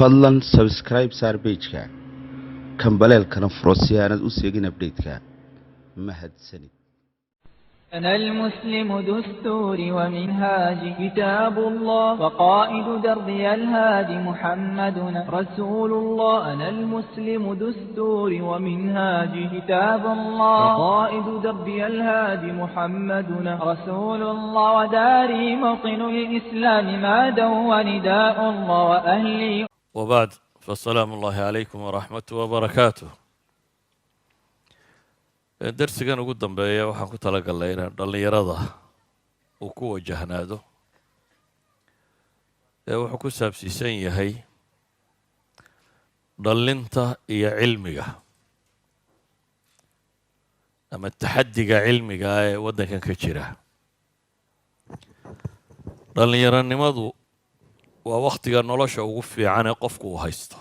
fadlan subscribe saar page-ka kambaleelkana furo si aanad u seegin update-ka mahadsanid. أنا المسلم دستوري ومنهاجي كتاب الله وقائد دربي الهادي محمدنا رسول الله. أنا المسلم دستوري ومنهاجي كتاب الله وقائد دربي الهادي محمدنا رسول الله. وداري موطن الإسلام مادا ونداء الله وأهلي. وبعد فالسلام الله عليكم ورحمة وبركاته. darsigan ugu dambeeya waxaan ku talagalnay inaan dhallinyarada uu ku wajahnaado wuxuu ku saabsiisan yahay dhallinta iyo cilmiga ama taxaddiga cilmiga ee waddankan ka jira. dhallinyaronimadu waa wakhtiga nolosha ugu fiican ee qofku uu haysto.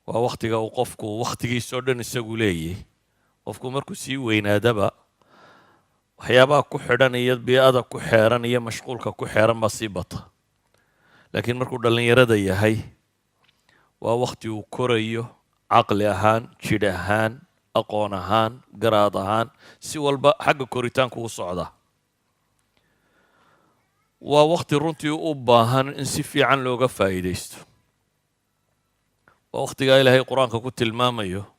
waa wakhtiga uu qofku wakhtigiisoo dhan isagu leeyahay. qofku markuu sii weynaadaba waxyaabaha ku xidhan iyo bii'ada ku xeeran iyo mashquulka ku xeeran baa sii bata. laakiin markuu dhallinyarada yahay waa wakhti uu korayo caqli ahaan, jidh ahaan, aqoon ahaan, garaad ahaan, si walba xagga koritaanku u socda. waa wakhti runtii u baahan in si fiican looga faa'iidaysto. waa wakhtigaa ilaahay qur-aanka ku tilmaamayo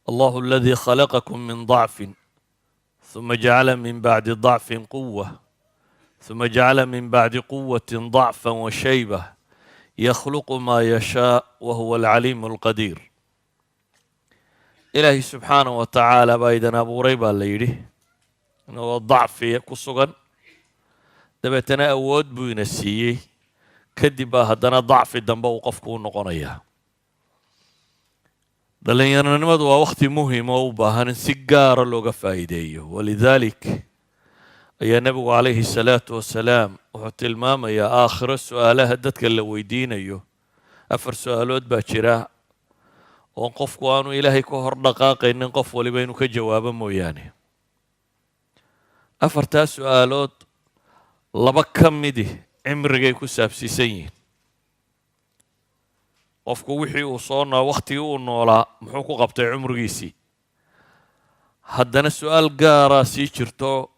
الله الذي خلقكم من ضعف ثم جعل من بعد ضعف قوة ثم جعل من بعد قوة ضعفا وشيبة يخلق ما يشاء وهو العليم القدير. إلهي سبحانه وتعالى بايدنا أبو ريبا الليلي إنه الضعف يكسغن دبتنا أود بينسيه كدبا هدنا ضعف الدنبا وقفكو نقنيا. dhallinyaronimadu waa wakhti muhim oo u baahan in si gaara looga faa'iideeyo. walidaalik ayaa nebigu calayhi salaatu wasalaam wuxuu tilmaamayaa aakhiro su'aalaha dadka la weydiinayo 4 su'aalood baa jira oo qofku aanu ilaahay ka hor dhaqaaqaynin qof waliba inuu ka jawaabo mooyaane. 4taa su'aalood 2 ka midi cimrigay ku saabsiisan yihiin. qofku wixii uu wakhtigii uu noolaa muxuu ku qabtay cumrigiisii. haddana su'aal gaaraa sii jirto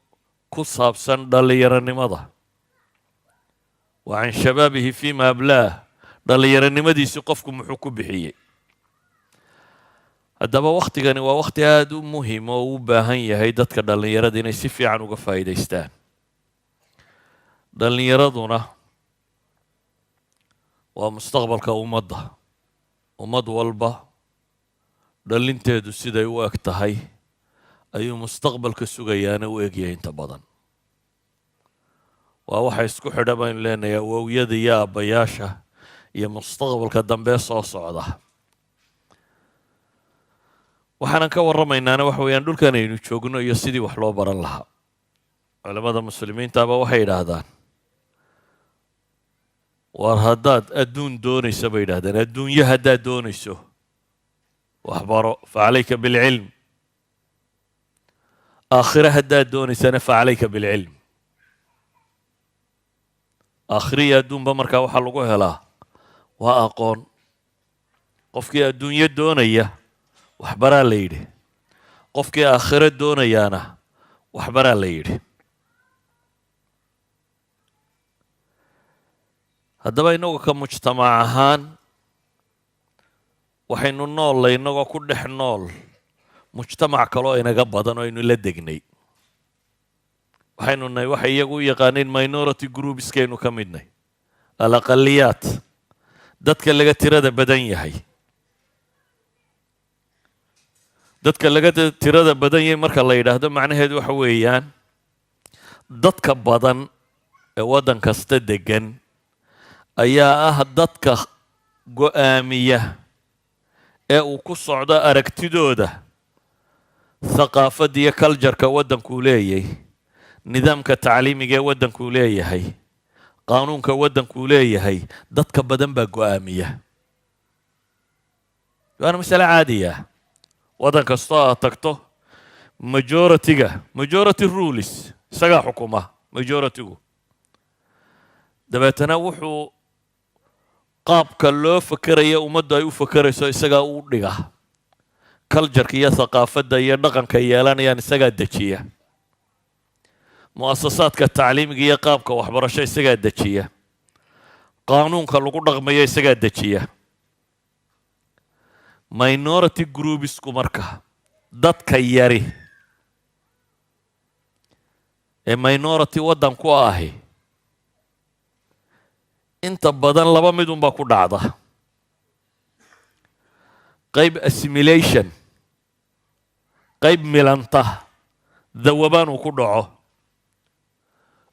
ku saabsan dhallinyaronimada. wa can shabaabihi fiima ablaah, dhallinyaronimadiisii qofku muxuu ku bixiyey. haddaba wakhtigani waa wakhti aada u muhim oo u baahan yahay dadka dhallinyarada inay si fiican uga faa'iidaystaan. dhallinyaraduna waa mustaqbalka ummadda. ummad walba dhallinteedu siday u eg tahay ayuu mustaqbalka sugayaana u egyahay inta badan. waa waxa isku xidha baynu leenahay awowyada iyo aabbayaasha iyo mustaqbalka dambe soo socda. waxaanan ka warramaynaana waxa weeyaan dhulkan aynu joogno iyo sidii wax loo baran lahaa. culamada muslimiintaaba waxay yidhaahdaan war haddaad adduun doonayso bay yidhahdeen, adduunyo haddaad doonayso waxbaro facalayka bilcilm. aakhire haddaad doonaysana facalayka bilcilm. aakhiriya adduunba markaa waxaa lagu helaa waa aqoon. qofkii adduunyo doonaya waxbaraa la yidhi, qofkii aakhire doonayaana waxbaraa la yidhi. haddaba innagu ka mujtamac ahaan waxaynu noollay innagoo ku dhex nool mujtamac kaloo inaga badan oo aynu la degnay. waxaynu nahay waxay iyagu u yaqaaneen minority groupskaynu ka midnay, alaqaliyaat, dadka laga tirada badan yahay. dadka laga tirada badan yahay marka la yidhaahdo macnaheedu waxa weeyaan dadka badan ee waddan kasta degan ayaa ah dadka go'aamiya ee uu ku socdo aragtidooda thaqaafadda iyo culjarka waddankuu leeyahay, nidaamka tacliimiga ee waddankuu leeyahay, qaanuunka waddankuu leeyahay. dadka badan baa go'aamiya. waana masale caadiya. waddan kastoo aad tagto majority rules isagaa xukuma majoritygu. dabeetana wuxuu qaabka loo fakerayo ummaddu ay u fakerayso isagaa u dhiga cultureka iyo thaqaafadda iyo dhaqanka yeelanayaan isagaa dejiya mu'asasaadka tacliimiga iyo qaabka waxbarasho isagaa dejiya qaanuunka lagu dhaqmayo isagaa dejiya minority groupsku marka dadka yari ee minority waddan ku ahi inta badan laba mid unbaa ku dhacda qayb assimilation qayb milanta dawabaan uu ku dhaco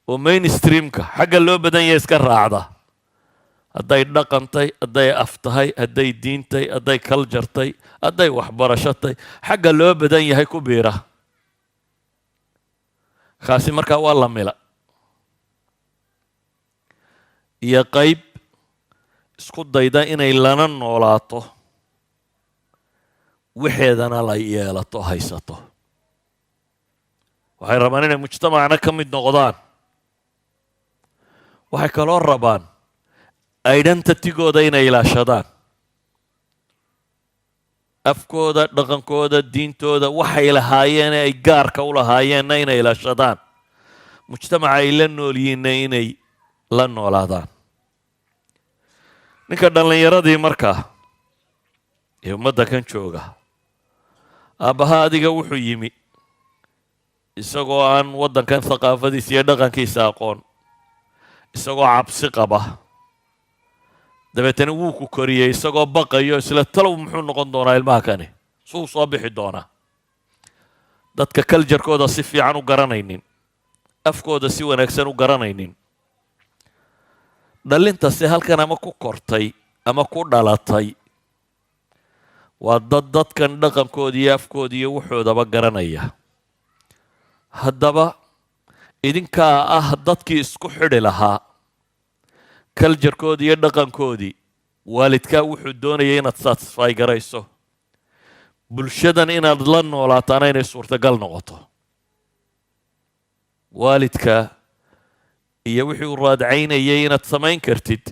oo mainstreamka xagga loo badan yahay iska raacda hadday dhaqantay hadday aftahay hadday diintay hadday culturtay hadday waxbarashatay xagga loo badan yahay ku biira kaasi markaa waa la mila iyo qayb isku dayda inay lana noolaato wixeedana la yeelato haysato waxay rabaan inay mujtamacna ka mid noqdaan waxay kaloo rabaan identitygooda inay ilaashadaan afkooda dhaqankooda diintooda waxay lahaayeen ay gaarka u lahaayeenna inay ilaashadaan mujtamaca ay la noolyihiinna inay la noolaadaan ninka dhallinyaradii markaa ee ummadda kan jooga aabbaha adiga wuxuu yimi isagoo aan waddankan thaqaafadiisa iyo dhaqankiisa aqoon isagoo cabsi qaba dabeetana wuu ku koriyey isagoo baqayo isla talow muxuu noqon doonaa ilmaha kani suu soo bixi doonaa dadka culturekooda si fiican u garanaynin afkooda si wanaagsan u garanaynin dhalintasi halkan ama ku kortay ama ku dhalatay waa dadkan dhaqankoodi iyo afkoodi iyo wuxoodaba garanaya haddaba idinkaa ah dadkii isku xidhi lahaa culturekoodii iyo dhaqankoodii waalidkaa wuxuu doonayay inaad satisfy garayso bulshadan inaad la noolaataana inay suurtagal noqoto waalidka iyo wixii uu raadcaynayay inaad samayn kartid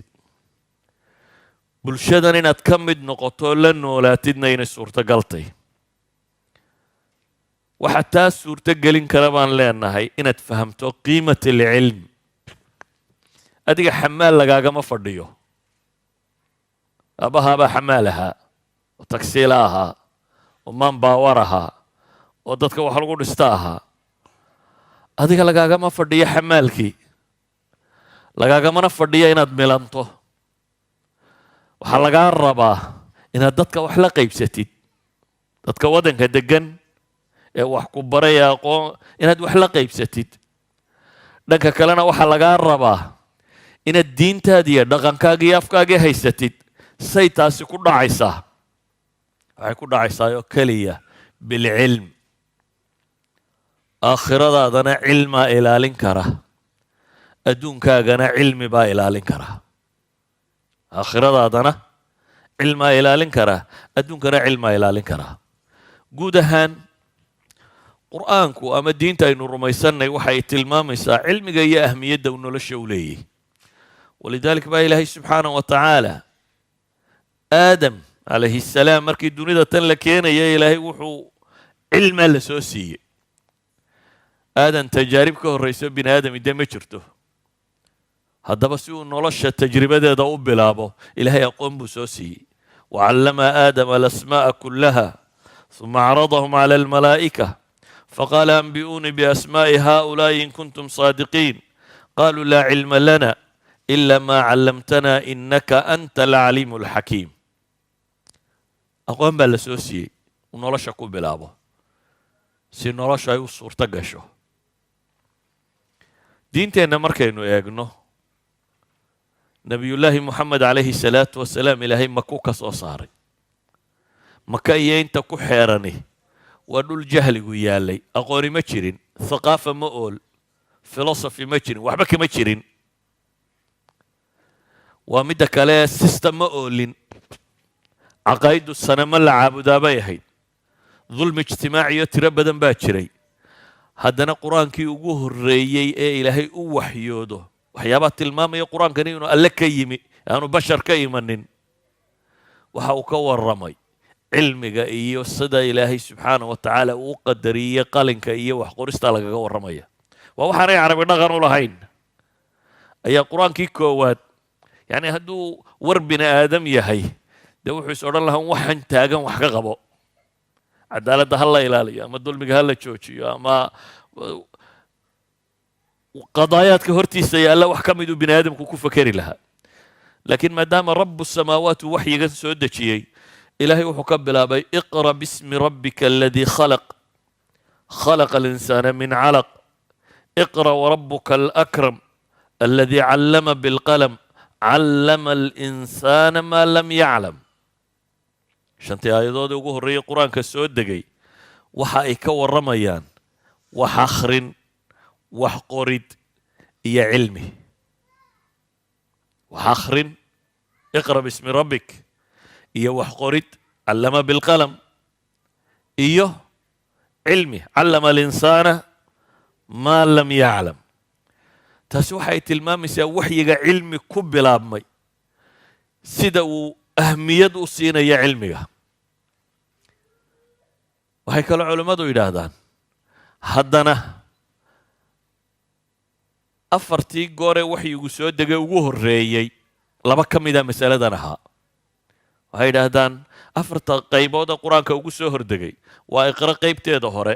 bulshadan inaad ka mid noqoto la noolaatidna inay suurtagaltay waxaa taa suurto gelin kara baan leenahay inaad fahamto qiimat alcilm adiga xamaal lagaagama fadhiyo aabbahaabaa xamaal ahaa oo tagsiila ahaa oo maanbaawar ahaa oo dadka wax lagu dhista ahaa adiga lagaagama fadhiyo xamaalkii lagaagamana fadhiyo inaad milanto waxaa lagaa rabaa inaad dadka wax la qaybsatid dadka waddanka degan ee wax ku baraya aqoon inaad wax la qaybsatid dhanka kalena waxaa lagaa rabaa inaad diintaadii iyo dhaqankaagii iyo afkaagii haysatid say taasi ku dhacaysaa waxay ku dhacaysaa oo keliya bilcilm aakhiradaadana cilmaa ilaalin kara adduunkaagana cilmi baa ilaalin kara aakhiradaadana cilmaa ilaalin kara adduunkana cilmaa ilaalin kara guud ahaan qur'aanku ama diinta aynu rumaysannay waxay tilmaamaysaa cilmiga iyo ahmiyadda uu nolosha u leeyahy walidaalika baa ilaahay subxaanahu wa tacaala aadam calayhi salaam markii dunida tan la keenaya ilaahay wuxuu cilmaa la soo siiyey aadan tajaarib ka horrayso bini aadami dee ma jirto haddaba si uu nolosha tajribadeeda u bilaabo ilaahay aqoon buu soo siiyey wacallama aadama alasmaa'a kullaha ثuma acradahum cala almalaa'ika faqaala anbi'uunii biasmaa'i haa'ulaa'i in kuntum saadiqiin qaluu laa cilma lana ila ma callamtana inaka anta alcaliimu alxakiim aqoon baa la soo siiyey uu nolosha ku bilaabo si nolosha ay u suurto gasho diinteenna markaynu eegno nebiyullaahi moxamed calayhi salaatu wasalaam ilaahay makuu ka soo saaray maka iyo inta ku xeerani waa dhul jahligu yaallay aqooni ma jirin thaqaafa ma ool philosophy ma jirin waxba kama jirin waa midda kale system ma oolin caqaa'idu sanamo la caabudaa bay ahayd dulmi ijtimaaciyo tiro badan baa jiray haddana qur-aankii ugu horreeyey ee ilaahay u waxyoodo waxyaabaa tilmaamaya qur-aankani inuu alle ka yimi aanu bashar ka imanin waxa uu ka warramay cilmiga iyo sida ilaahay subxaanahu wa tacaala uu qadariyey qalinka iyo wax qoristaa lagaga warramaya waa waxaanay carabi dhaqan u lahayn ayaa qur-aankii koowaad yacni hadduu war bini aadam yahay dee wuxuu is odhan lahaa waxaan taagan wax ka qabo cadaaladda ha la ilaaliyo ama dulmiga ha la joojiyo ama qadaayaadka hortiisa yaalla wax ka miduu bini aadamku ku fakeri lahaa laakiin maadaama rabu samaawaat uu waxyigan soo dejiyey ilaahay wuxuu ka bilaabay iqra bismi rabbika aladii khalaq khalaqa alinsaana min calaq iqra warabuka alakram aladii callama bilqalam callama alinsaana maa lam yaclam shantii aayadoodii ugu horreeyey qur-aanka soo degay waxa ay ka warramayaan wax akhrin wax qorid iyo cilmi wax akhrin iqra bismi rabbik iyo wax qorid callama bilqalam iyo cilmi callama alinsaana maa lam yaclam taasi waxay tilmaamaysaa waxyiga cilmi ku bilaabmay sida uu ahmiyad u siinaya cilmiga waxay kaloo culimmadu yidhaahdaan haddana afartii gooree waxyigu soo degay ugu horreeyey laba ka mida masaladan ahaa waxay yidhaahdaan afarta qaybooda qur-aanka ugu soo hordegay waa iqra qaybteeda hore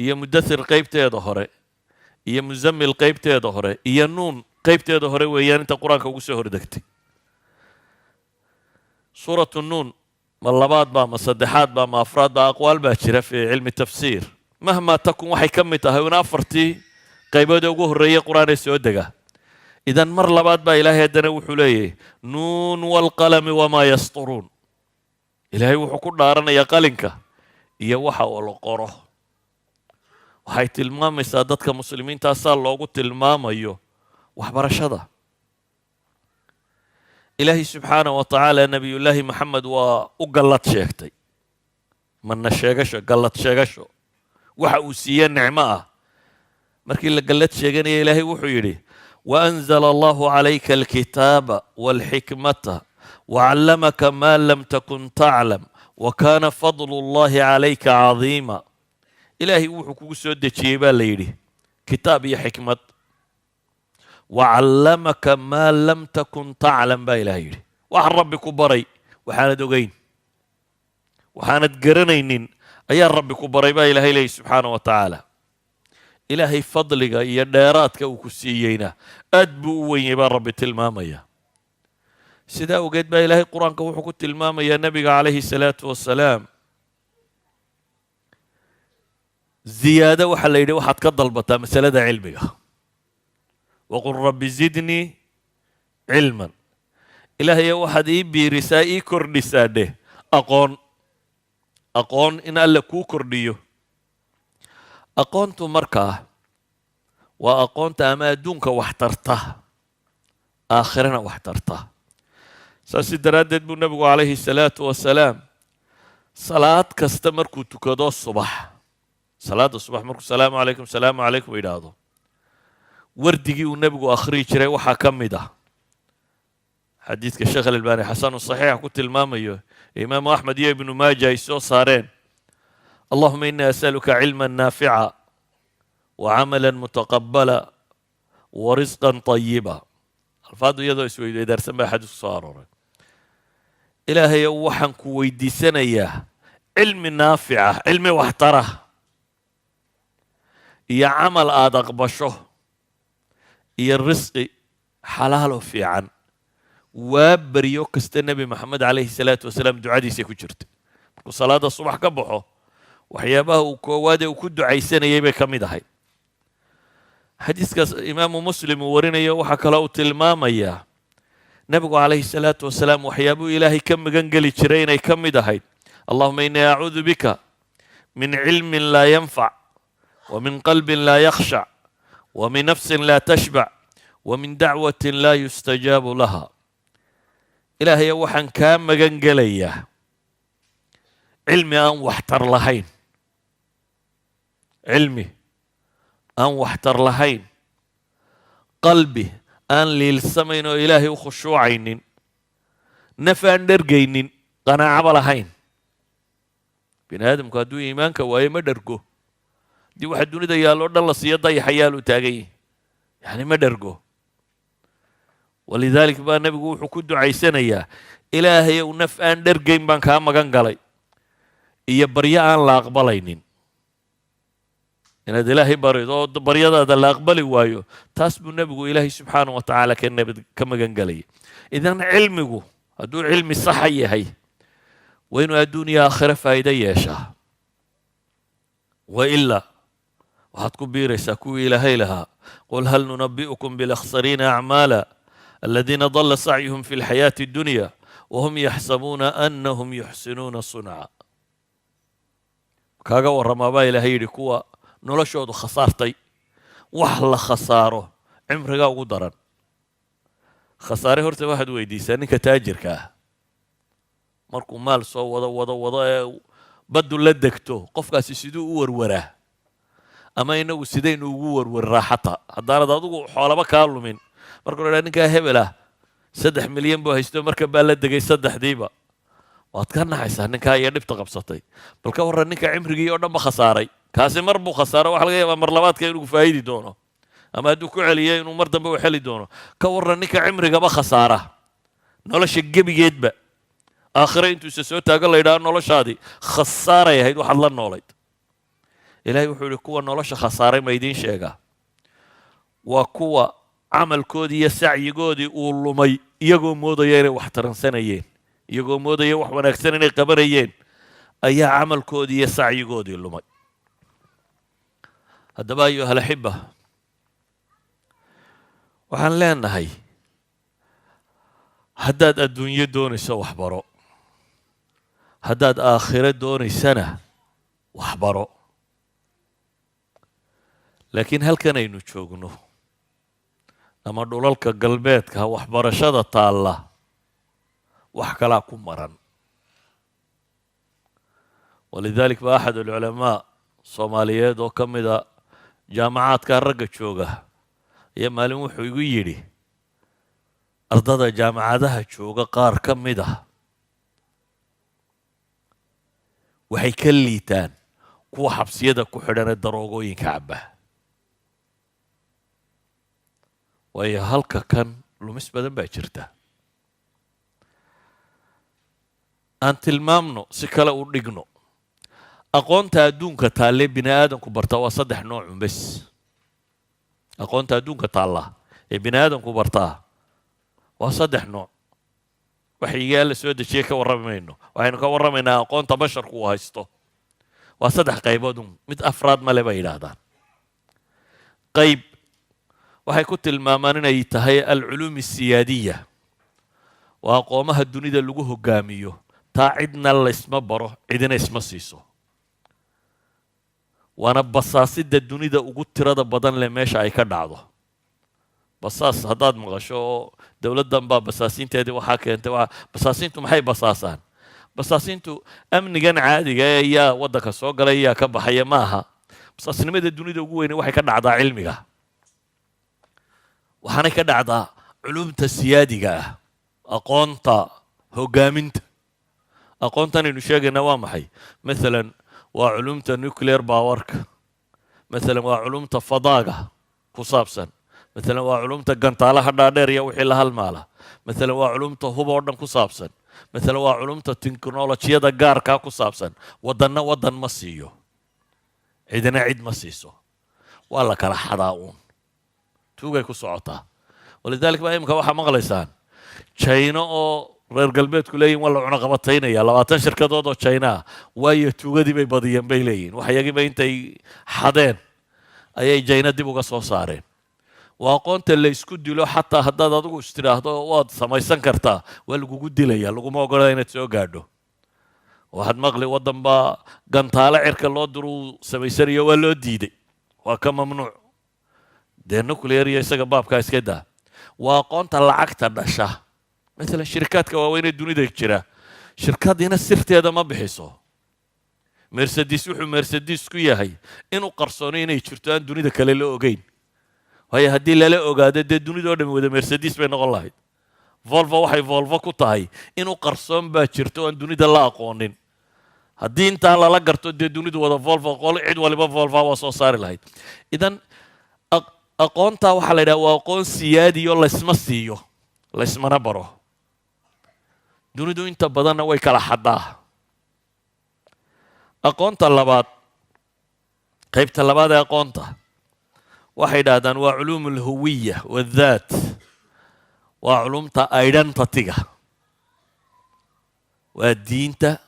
iyo mudathir qaybteeda hore iyo muzammil qaybteeda hore iyo nuun qaybteeda hore weeyaan inta qur-aanka ugu soo hordegtay suuratu nuun ma labaad baa ma saddexaad baa ma afraad baa aqwaal baa jira fi cilmi tafsiir mahmaa takun waxay ka mid tahay una afartii qaybooda ugu horreeyey qur-aan ee soo dega idan mar labaad baa ilaahay haddana wuxuu leeyahay nuun waalqalami wamaa yasturuun ilaahay wuxuu ku dhaaranayaa qalinka iyo waxa oo la qoro waxay tilmaamaysaa dadka muslimiintaa saa loogu tilmaamayo waxbarashada ilaahay subxaanahu wa tacaala nebiyullaahi maxamed waa u gallad sheegtay manna sheegasho gallad sheegasho waxa uu siiye nicmo ah markii la gallad sheeganaya ilaahay wuxuu yidhi waanzala allahu calayka alkitaaba waalxikmata wacallamaka maa lam takun taclam wakaana fadlu llahi calayka cadiima ilaahay wuxuu kugu soo dejiyey baa la yidhi kitaab iyo xikmad wacallamaka maa lam takun taclam baa ilahay yidhi waxaan rabbi ku baray waxaanad ogeyn waxaanad garanaynin ayaa rabbi ku baray baa ilahay leeyahy subxaana wa tacaala ilaahay fadliga iyo dheeraadka uu ku siiyeyna aad buu u wenyay baa rabbi tilmaamaya sidaa ogeed baa ilaahay qur-aanka wuxuu ku tilmaamayaa nebiga calayhi salaatu wasalaam ziyaado waxaa la yidhi waxaad ka dalbataa masalada cilmiga waqul rabbi zidnii cilman ilaahayo waxaad ii biirisaa ii kordhisaa dheh aqoon in alla kuu kordhiyo aqoontu markaa waa aqoonta ama adduunka wax tarta aakhirana wax tarta saasi daraaddeed buu nebigu calayhi salaatu wasalaam salaad kasta markuu tukado subax salaada subax markuu salaamu calaykum yidhaahdo wardigii uu nebigu akhriyi jiray waxaa ka mid ah xadiidka sheekh alalbaani xasanu saxiixa ku tilmaamayo imaamu axmed iyo ibnu maaja ay soo saareen allahuma inii asaluka cilman naafica wacamala mutaqabala warisqan طayiba alfaadu iyadoo isweydaarsan baa xadiisku soo arooray ilaahayow waxaan ku weydiisanayaa cilmi naafica cilmi waxtara iyo camal aada aqbasho iyo risqi xalaaloo fiican waa beryo kasta nebi moxamed calayhi salaatu wasalaam ducadiisay ku jirta markuu salaada subax ka baxo waxyaabaha uu koowaad ee uu ku ducaysanayay bay ka mid ahay xadiiskaas imaamu muslim uu warinayo waxaa kaloo uu tilmaamayaa nebigu calayhi salaatu wasalaam waxyaabuu ilaahay ka magan geli jiray inay ka mid ahayd allahuma inii acuudu bika min cilmin laa yanfac wa min qalbin laa yakhshac wa min nafsin laa tashbac wa min dacwatin laa yustajaabu laha ilaahayo waxaan kaa magan gelayaa cilmi aan waxtar lahayn cilmi aan waxtar lahayn qalbi aan liilsamayn oo ilaahay u khushuucaynin naf aan dhergaynin qanaacaba lahayn. bini aadamku hadduu iimaanka waayo ma dhergo. haddii waxa dunida yaalloo dhan la siiyo dayaxa yaaluu taagan yahay yani ma dhergo. walidaalika baa nebigu wuxuu ku ducaysanayaa ilaahay ow naf aan dhergayn baan kaa magan galay iyo baryo aan la aqbalaynin. inaad ilaahay barido oo baryadaada la aqbali waayo taas buu nebigu ilaahay subxaanahu wa tacaala ka magan galayay. idan cilmigu hadduu cilmi saxa yahay waa inuu adduun iyo aakhiro faa'iido yeeshaa. wailaa waxaad ku biiraysaa kuwii ilaahay lahaa qul hal nunabi'ukum bilakhsariina acmaala aladiina dalla sacyuhum fi lxayaati addunya wahum yaxsabuuna annahum yuxsinuuna sunca. kaaga warramaa baa ilaahay yidhi kuwa noloshoodu khasaartay. wax la khasaaro cimrigaa ugu daran. khasaare horta waxaad weydiisaa ninka taajirka ah markuu maal soo wado ee baddu la degto qofkaasi siduu u warwaraa ama inagu sidaynu ugu warwaraa xataa haddaanad adigu xoolaba kaa lumin. marka la idhaha ninkaa hebel ah 3 milyan buu haysto marka baa la degay 3diiba waad ka naxaysaa ninkaa iyo dhibta qabsatay. bal ka warran ninka cimrigii oo dhan ba khasaaray. kaasi mar buu khasaaro waxa laga yaabaa mar labaadka inuu faa'idi doono ama hadduu ku celiyo inuu mar dambe u heli doono. ka warran ninka cimrigaba khasaara nolosha gebigeedba aakhire intuusa soo taago la yidhaha noloshaadii khasaaray ahayd waxaad la noolayd. ilaahay wuxuu yihi kuwa nolosha khasaaray ma idiin sheegaa waa kuwa camalkoodii iyo sacyigoodii uu lumay iyagoo moodaya inay wax taransanayeen iyagoo moodaya wax wanaagsan inay qabanayeen ayaa camalkoodii iyo sacyigoodii lumay. haddaba ayuha alaxiba waxaan leenahay haddaad adduunyo doonayso waxbaro haddaad aakhiro doonaysana waxbaro. laakiin halkan aynu joogno ama dhulalka galbeedka waxbarashada taalla wax kalaa ku maran. walidalik ba axad alculamaa soomaaliyeed oo ka mida jaamacaadka ragga jooga ayaa maalin wuxuu igu yidhi ardada jaamacadaha jooga qaar ka mid ah waxay ka liitaan kuwa xabsiyada ku xidhan ee daroogooyinka caba. waayo halka kan lumis badan baa jirta. aan tilmaamno si kale u dhigno aqoonta adduunka taalle bini aadamku bartaa waa 3 noocun bes. aqoonta adduunka taalla ee bini aadamku bartaa waa 3 nooc. waxyigaa la soo dejiyey ka warrami mayno. waxaynu ka warramaynaa aqoonta basharku uu haysto waa 3 qaybood mid afraad male bay yidhaahdaan. qayb waxay ku tilmaamaan inay tahay alculuum asiyaadiya waa aqoomaha dunida lagu hogaamiyo taa cidna laysma baro cidina isma siiso. waana basaasidda dunida ugu tirada badan leh meesha ay ka dhacdo. basaas haddaad maqasho oo dowladdan baa basaasiinteedii waxaa keentay basaasiintu maxay basaasaan? basaasiintu amnigan caadiga ee yaa waddanka soo galay yaa ka baxaya ma aha. basaasnimada dunida ugu weyne waxay ka dhacdaa cilmiga waxaanay ka dhacdaa culumta siyaadiga ah aqoonta hogaaminta. aqoontan aynu sheegaynaa waa maxay? maalan waa culumta nuclear powerka, maalan waa culumta fadaaga ku saabsan, maalan waa culumta gantaalaha dhaadheer iyo wixii la halmaala, maalan waa culumta hub oo dhan ku saabsan, maalan waa culumta teknolojiyada gaarkaa ku saabsan. waddanna waddan ma siiyo cidina cid ma siiso waa la kala xadaa uun tuugay ku socotaa. walidaalika baa imika waxaa maqlaysaan jayno oo reer galbeedku leeyihin waa la cunaqabataynaya 20 shirkadood oo jayna ah waayo tuugadii bay badiyeen bay leeyihin. waxyagiiba intay xadeen ayay jayna dib uga soo saareen. waa aqoonta la isku dilo xataa haddaad adigu istidhaahdo waad samaysan kartaa waa lagugu dilaya laguma ogola inaad soo gaadho. waxaad maqli waddan baa gantaale cirka loo diruu samaysanayo waa loo diiday waa ka mamnuuc. dee nuclear iyo isaga baabkaa iska daa. waa aqoonta lacagta dhasha. maalan shirikaadka waaweynee dunida jira shirkadiina sirteeda ma bixiso. mercedes wuxuu mercedes ku yahay inuu qarsoono inay jirto aan dunida kale la ogeyn. waayo haddii lala ogaado dee dunidoo dhan wada mercedes bay noqon lahayd. volvo waxay volvo ku tahay inuu qarsoon baa jirto aan dunida la aqoonin. haddii intaa lala garto dee dunidu wada volvo cid waliba volva waa soo saari lahayd. idan aqoontaa waxaa la yidhaha waa aqoon siyaadiyo laysma siiyo, laysmana baro. dunidu inta badanna way kala xaddaa. aqoonta labaad, qaybta labaad ee aqoonta waxay idhaahdaan waa culuum alhuwiya wadhaat. waa culumta identityga, waa diinta,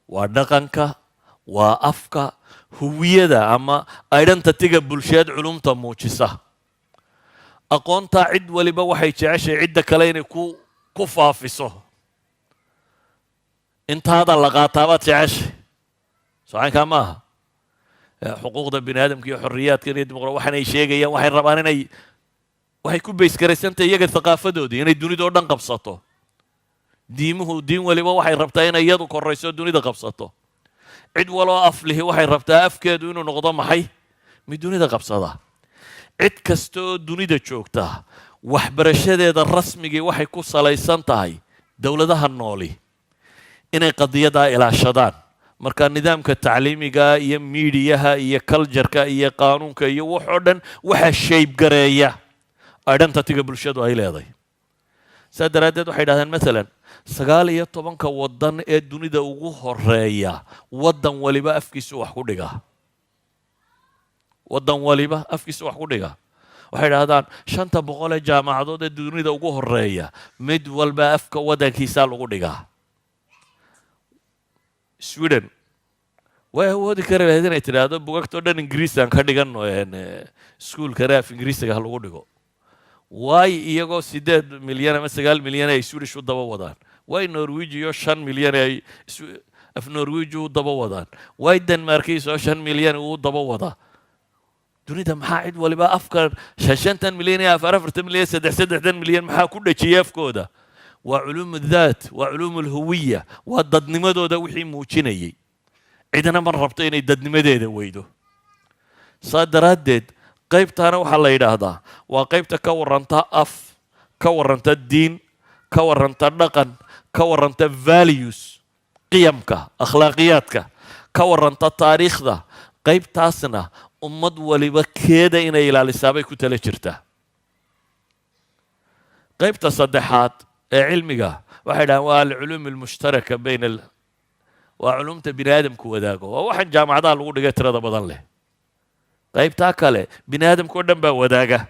waa dhaqanka, waa afka, huwiyada ama identityga bulsheed culumta muujisa. aqoontaa cid waliba waxay jeceshay cidda kale inay ku faafiso. intaada la qaataabaad jeceshay, socankaa ma aha. xuquuqda bini aadamka iyo xorriyaadkan iyo dimuqraad waxaanay sheegayaan, waxay rabaan waxay ku baysgaraysantahay iyaga thaqaafadoodii inay dunida oo dhan qabsato. diin waliba waxay rabtaa inay iyadu korayso dunida qabsato. cid waloo aflihi waxay rabtaa afkeedu inuu noqdo maxay? mid dunida qabsada. cid kasta oo dunida joogta waxbarashadeeda rasmigii waxay ku salaysan tahay dowladaha nooli inay qadiyadaa ilaashadaan. marka nidaamka tacliimiga iyo miidiyaha iyo cultureka iyo qaanuunka iyo waxoo dhan waxaa shaybgareeya identityga bulshadu ay leedahay. saa daraaddeed waxay dhahdeen maalan 19 waddan ee dunida ugu horeeya waddan waliba afkiisu wax ku dhigaa. waddan waliba afkiisu wax ku dhigaa. waxay dhahdaan 500 ee jaamacadood ee dunida ugu horeeya mid walba afka waddankiisaa lagu dhigaa. Sweden way awoodi kari lahayd inay tidhaahdo buugagtoo dhan ingiriisaan ka dhiganno iskuulkana af ingiriisiga ha lagu dhigo. waay iyagoo 8 milyan ama 9 milyan ay Swedish u daba wadaan? waay Norwegiyo 5 milyan ay af Norweji u daba wadaan? waay Denmarkiisoo 5 milyan u daba wadaa? dunida maxaa cid waliba afka 50 milyan iyo 40 milyan 30 milyan maxaa ku dhajiyay afkooda? waa culuum dhaat, waa culuum alhuwiya, waa dadnimadooda wixii muujinayay. cidna ma rabto inay dadnimadeeda weydo. saa daraaddeed qaybtaana waxaa la yidhaahdaa waa qaybta ka warranta af, ka warranta diin, ka warranta dhaqan, ka warranta values, qiyamka, akhlaaqiyaadka, ka warranta taariikhda. qaybtaasna ummad waliba keeda inay ilaalisaa bay ku tala jirtaa. qaybta saddexaad ee cilmiga waxay dhahaan waa alculuum almushtaraka bayna waa culumta bini aadamku wadaago. waa waxaan jaamacadaha lagu dhigay tirada badan leh. qaybtaa kale bini aadamka oo dhan baa wadaaga.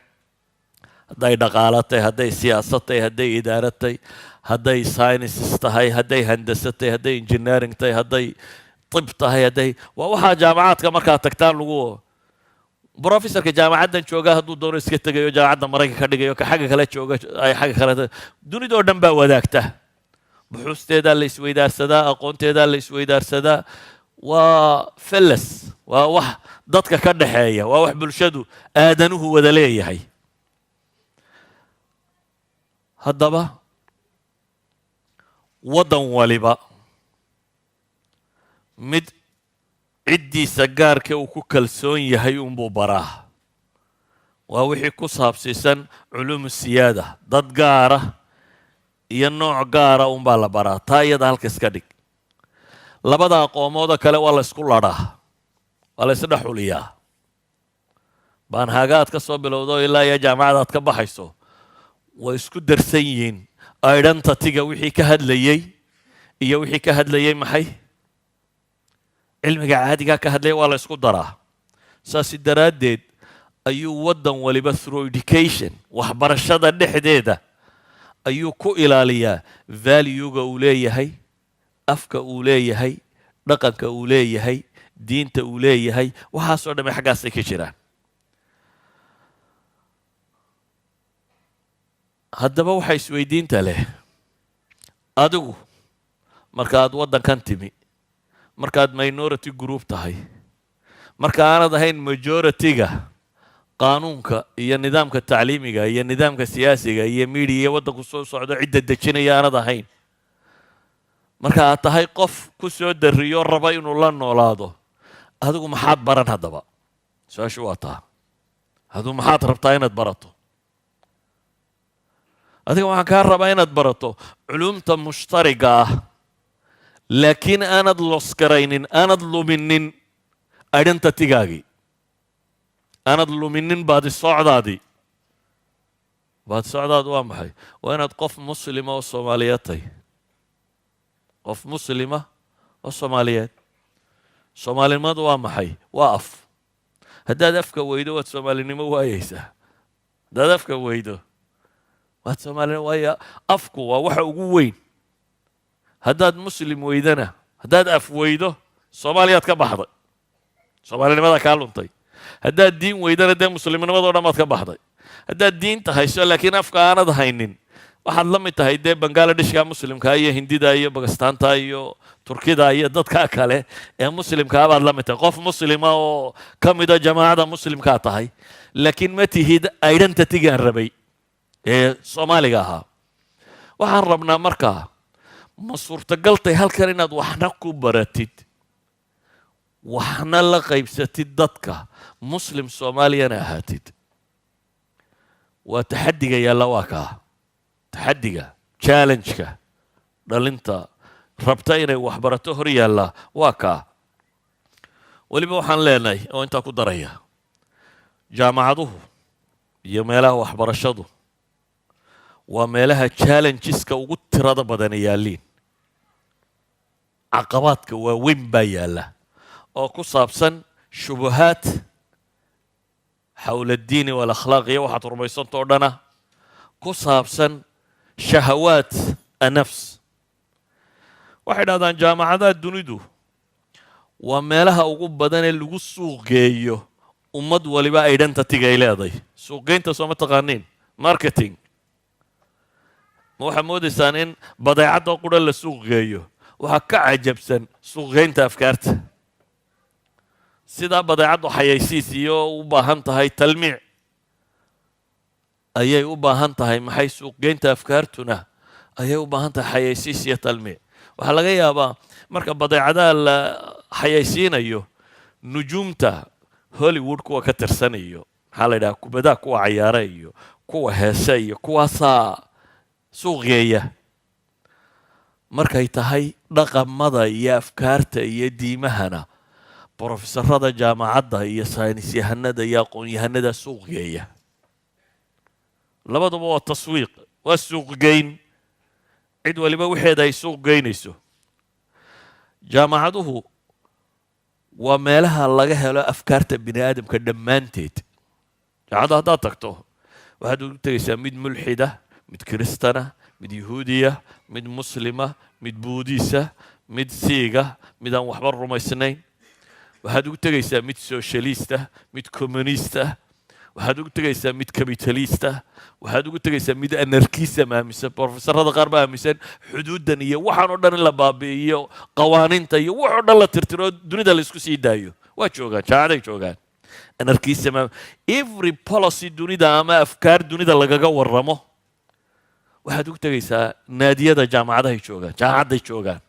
hadday dhaqaalatay, hadday siyaasatay, hadday idaaratay, hadday sciences tahay, hadday handasatay, hadday engineering tahay, hadday طب tahay, waa waxaa jaamacaadka markaa tagtaan lagu professorka jaamacaddan jooga hadduu doono iska tegayo jaamacadda Maraykanka ka dhigayo ka xagga kale jooga ay xagga kale dunida oo dhan baa wadaagta. buxuusteeda la isweydaarsadaa, aqoonteeda la isweydaarsadaa. waa fellas, waa wax dadka ka dhaxeeya, waa wax bulshadu aadanuhu wada leeyahay. haddaba waddan waliba mid ciddiisa gaarka uu ku kalsoon yahay unbuu baraa. waa wixii ku saabsiisan culuum siyaada. dad gaara iyo nooc gaara unbaa la baraa. taa iyada halka iska dhig. labada aqoomooda kale waa la isku ladhaa, waa la isdhexuliyaa. baanhaagaad ka soo bilowdo ilaa iyo jaamacadaad ka baxayso way isku darsan yihiin. identityga wixii ka hadlayey iyo wixii ka hadlayey maxay? cilmiga caadigaa ka hadlaya waa la isku daraa. saasi daraaddeed ayuu waddan waliba through education, waxbarashada dhexdeeda ayuu ku ilaaliyaa valuega uu leeyahay, afka uu leeyahay, dhaqanka uu leeyahay, diinta uu leeyahay. waxaasoo dhamme xaggaasay ka jiraan. haddaba waxaa isweydiinta leh, adigu markaad waddankan timi, markaad minority group tahay, marka aanad ahayn majority-ga qaanuunka iyo nidaamka tacliimiga iyo nidaamka siyaasiga iyo media iyo waddanku soo socdo cidda dejinaya aanad ahayn, marka aad tahay qof ku soo dariyo raba inuu la noolaado, adigu maxaad baran? haddaba su-aashu waa taa. aduu maxaad rabtaa inaad barato adiga waxaan kaa rabaa inaad barato culumta mushtariga ah laakiin aanad losgaraynin aanad luminin identitygaagii aanad luminin baadisocdaadii baadisocdaadu waa maxay waa inaad qof muslima oo soomaaliyeed tahay qof muslima oo soomaaliyeed soomaalinimadu waa maxay waa af haddaad afka weydo waad soomaalinimo waayeysaa haddaad afka weydo waad soomaalinimo waayo afku waa waxa ugu weyn haddaad muslim weydana haddaad af weydo soomaaliyaad ka baxday soomaalinimada kaa luntay haddaad diin weydana dee muslimnimadoo dhan baad ka baxday haddaad diinta hayso laakiin afka aanad haynin waxaad la mid tahay dee bangaaladhishka muslimka iyo hindida iyo bakistaanta iyo turkida iyo dadka kale ee muslimkaa baad la mid tahay qof muslima oo ka mida jamaacada muslimkaa tahay laakiin ma tihid identitygaan rabay ee soomaaliga ahaa waxaan rabnaa markaa ma suurtagaltay halkan inaad waxna ku baratid waxna la qaybsatid dadka muslim soomaaliyana ahaatid waa taxadiga yaalla waa kaa taxadiga challenge-ka dhalinta rabta inay waxbarato hor yaallaa waa kaa weliba waxaan leenahay oo intaa ku daraya jaamacaduhu iyo meelaha waxbarashadu waa meelaha challengeska ugu tirada badan yaalliin caqabaadka waaweyn baa yaalla oo ku saabsan shubuhaad xawla addiini waalakhlaaq iyo waxaad rumaysanta oo dhana ku saabsan shahawaat annafs waxay dhahdaan jaamacadaha dunidu waa meelaha ugu badan ee lagu suuq geeyo ummad waliba identityga ay leedahay suuqgeynta sooma taqaaniin marketing ma waxaad moodaysaan in badeecadda qura la suuq geeyo waxaa ka cajabsan suuqgeynta afkaarta sidaa badeecaddu xayaysiis iyo u baahan tahay talmiic ayay u baahan tahay maxay suuqgeynta afkaartuna ayay u baahan tahay xayaysiis iyo talmiic waxaa laga yaabaa marka badeecadaha la xayaysiinayo nujuumta hollywood kuwa ka tirsan iyo maxaa la yidhaha kubadaha kuwa cayaara iyo kuwa heese iyo kuwaasaa suuqgeeya markay tahay dhaqamada iyo afkaarta iyo diimahana brofesorada jaamacadda iyo saynisyahanada iyo aqoon-yahanada suuqgeeya labaduba waa taswiiq waa suuqgeyn cid waliba waxeeda ay suuq geynayso jaamacaduhu waa meelaha laga helo afkaarta bini aadamka dhammaanteed jaamacadda haddaad tagto waxaad ugu tegaysaa mid mulxida mid kiristana mid yahuudiya mid muslima mid buudiisa mid siiga mid aan waxba rumaysnayn waxaad ugu tegaysaa mid socialista mid communista waxaad ugu tegaysaa mid capitalista waxaad ugu tegaysaa mid anarkism aaminsan brofesorada qaar baa aaminsan xuduuddan iyo waxaan oo dhan in la baabi'iyo qawaaniinta iyo wax oo dhan la tirtiro dunida la isku sii daayo waa joogaan jaamacaday joogaan anarkism every policy dunida ama afkaar dunida lagaga warramo waxaad ugu tegaysaa naadiyada jaamacadahay joogaan jaamacadday joogaan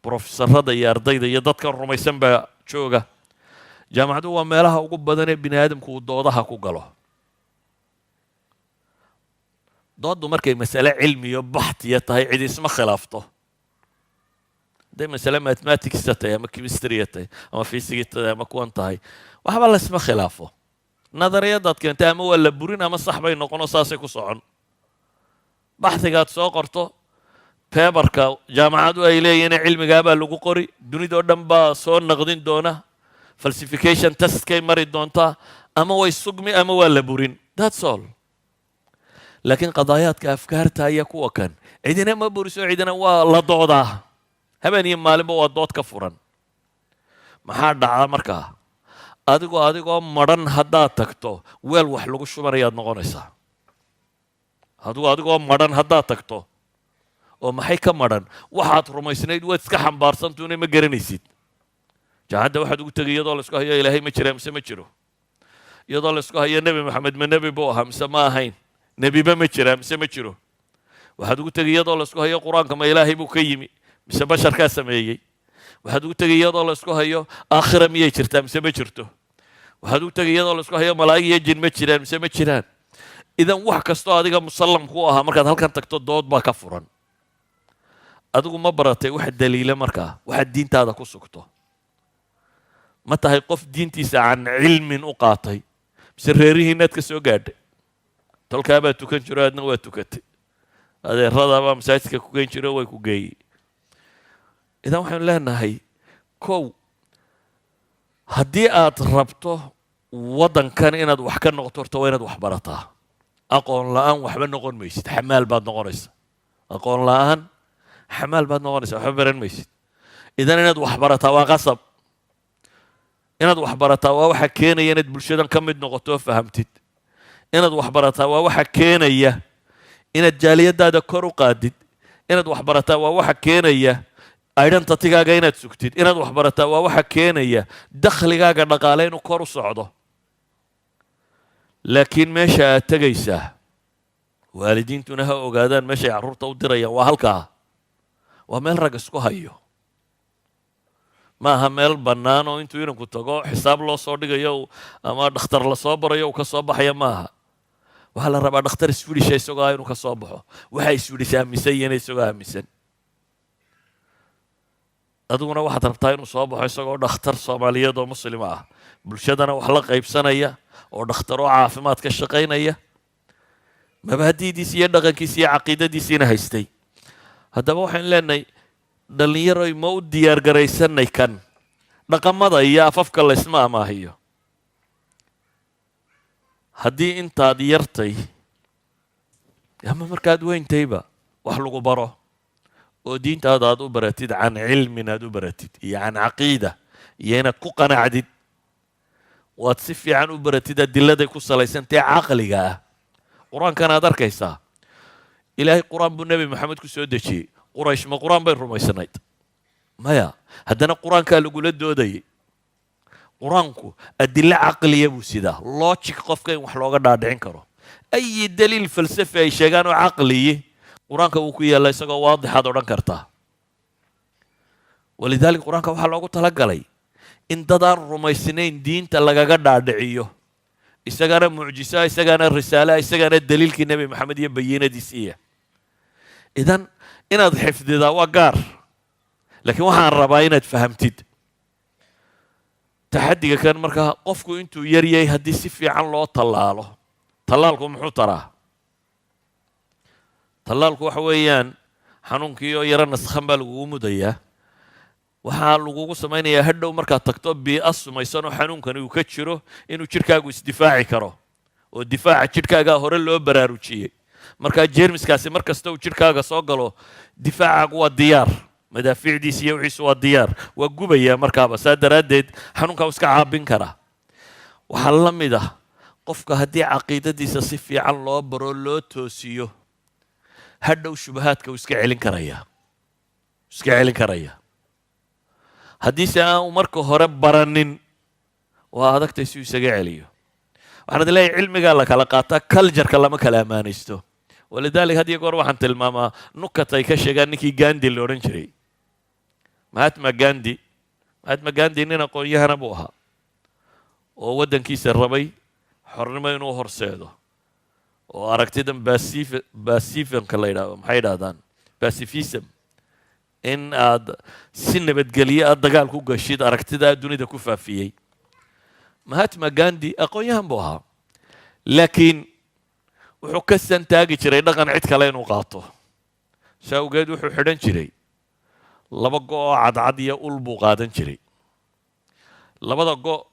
brofesorada iyo ardayda iyo dadka rumaysan baa jooga jaamacadu waa meelaha ugu badan ee bini aadamku uu doodaha ku galo dooddu markay masale cilmiyo baxtiya tahay cid isma khilaafto hadday masale mathematicsa tahay ama chemistryya tahay ama physics tahay ama kuwan tahay waxba la isma khilaafo nadariyadaad keentay ama waa la burin ama sax bay noqono saasay ku socon baxdigaad soo qorto beberka jaamacadu ay leeyihiin cilmigaabaa lagu qori dunidao dhan baa soo naqdin doona falsification testkay mari doontaa ama way sugmi ama waa la burin that's all laakiin qadaayaadka afkaarta ayaa kuwa kan cidina ma buriso cidina waa la doodaa habeen iyo maalinba waa dood ka furan maxaa dhacda markaa adigoo madhan haddaad tagto weel wax lagu shubanayaad noqonaysaa adigoo madhan haddaad tagto oo maxay ka madhan waxaad rumaysnayd waad iska xambaarsantuuna ma garanaysid jaamacadda waxaad ugu tegay iyadoo laisku hayo ilaahay ma jira mise ma jiro iyadoo laisku hayo nebi maxamed ma nebi buu ahaa mise ma ahayn nebiba ma jira mise ma jiro waxaad ugu tegay iyadoo laisku hayo qur-aanka ma ilaahay buu ka yimi mise basharkaa sameeyey waxaad ugu tegay iyadoo laisku hayo aakhira miyay jirtaa mise ma jirto waxaad u tegay iyadoo la isku hayo malaa'ig iyo jin ma jiraan mise ma jiraan. idan wax kastoo adiga musallam ku ahaa markaad halkan tagto dood baa ka furan. adigu ma baratay wax daliila markaa waxaad diintaada ku sugto. ma tahay qof diintiisa can cilmin u qaatay mise reerihiinaad ka soo gaadhay. tolkaabaa tukan jiro aadna waa tukatay. adeeradaabaa masaajidka ku geen jiro way ku geeyey. idan waxaynu leenahay kow haddii aad rabto waddankan inaad wax ka noqoto horta waa inaad wax barataa. aqoon la'aan waxba noqon maysid, xamaal baad noqonaysa. aqoon la'aan xamaal baad noqonaysa, waxba baran maysid. idan inaad wax barataa waa qasab. inaad wax barataa waa waxa keenaya inaad bulshadan ka mid noqoto oo fahamtid. inaad wax barataa waa waxa keenaya inaad jaaliyadaada kor u qaadid. inaad wax barataa waa waxa keenaya identitygaaga inaad sugtid. inaad wax barataa waa waxa keenaya dakhligaaga dhaqaale inuu kor u socdo. laakiin meesha aad tegaysaa waalidiintuna ha ogaadaan meeshay carruurta u dirayaan waa halkaa. waa meel rag isku hayo. ma aha meel bannaan oo intuu inanku tago xisaab loo soo dhigayo ama dhakhtar la soo barayo uu ka soo baxaya ma aha. waxaa la rabaa dhakhtar iswidhisha isagoo inuu ka soo baxo. waxa iswidhish aaminsan yihiin isagoo aaminsan. adiguna waxaad rabtaa inuu soo baxo isagoo dhakhtar soomaaliyeed oo muslima ah, bulshadana wax la qaybsanaya oo dhakhtaroo caafimaad ka shaqaynaya, mabaadi'diisi iyo dhaqankiisi iyo caqiidadiisiina haystay. haddaba waxaynu leenahay dhallinyaroy ma u diyaar garaysanay kan dhaqamada iyo afafka laysma amaahiyo. haddii intaad yartay ama markaad weyntayba wax lagu baro oo diintaada aad u baratid can cilmin aad u baratid iyo can caqiida iyo inaad ku qanacdid waad si fiican u baratid adiladay ku salaysantae caqliga ah. qur-aankan aad arkaysaa ilaahay qur-aan buu nebi maxamed ku soo dejiyey. quraysh ma qur-aan bay rumaysanayd? maya. haddana qur-aankaa lagula doodayay. qur-aanku adilo caqliya buu sidaa, logic qofka in wax looga dhaadhicin karo. ayi daliil falsafi ay sheegaan oo caqliyi qur-aanka wuu ku yaalla isagoo waadixaad odhan kartaa. walidaalika qur-aanka waxaa loogu talagalay in dad aan rumaysnayn diinta lagaga dhaadhiciyo. isagana mucjisaa, isagana risaala, isagana daliilkii nebi maxamed iyo bayinadiisiiya. idan inaad xifdidaa waa gaar, laakiin waxaan rabaa inaad fahamtid taxadiga kan. markaa qofku intuu yar yahay haddii si fiican loo tallaalo, tallaalku muxuu taraa? tallaalku waxa weeyaan xanuunkii oo yaro naskhan baa lagugu mudayaa. waxaa lagugu samaynayaa hadhow markaad tagto bii'a sumaysan oo xanuunkani uu ka jiro inuu jidhkaagu isdifaaci karo, oo difaaca jidhkaagaa hore loo baraarujiyey. markaa jeermiskaasi mar kasta uu jidhkaaga soo galo difaacaagu waa diyaar, madaafiicdiisa iyo wixiisu waa diyaar, waa gubayaa markaaba. saa daraaddeed xanuunkaa iska caabin karaa. waxaa la mid ah qofka haddii caqiidadiisa si fiican loo baro loo toosiyo hadhow shubahaadka uu iska celin karaya. haddiise aan marka hore baranin waa adagtay si uu isaga celiyo. waxaan idin leeyahay cilmigaa la kala qaataa, cultureka lama kala ammaanaysto. walidaalika had iyo goor waxaan tilmaamaa nukat ay ka sheegaan ninkii gandi la odhan jiray, mahatma gandi nin aqoon-yahana buu ahaa oo waddankiisa rabay xornimo inuu horseedo, oo aragtidan basifamka la yidhahdo, maxay yidhahdaan basifism, in aad si nabadgelyo aad dagaal ku gashid, aragtidaa dunida ku faafiyey. mahatma gandi aqoon-yahan buu ahaa, laakiin wuxuu ka santaagi jiray dhaqan cid kale inuu qaato. saa awgeed wuxuu xidhan jiray 2 go' oo cadcad iyo ul buu qaadan jiray. 2 go'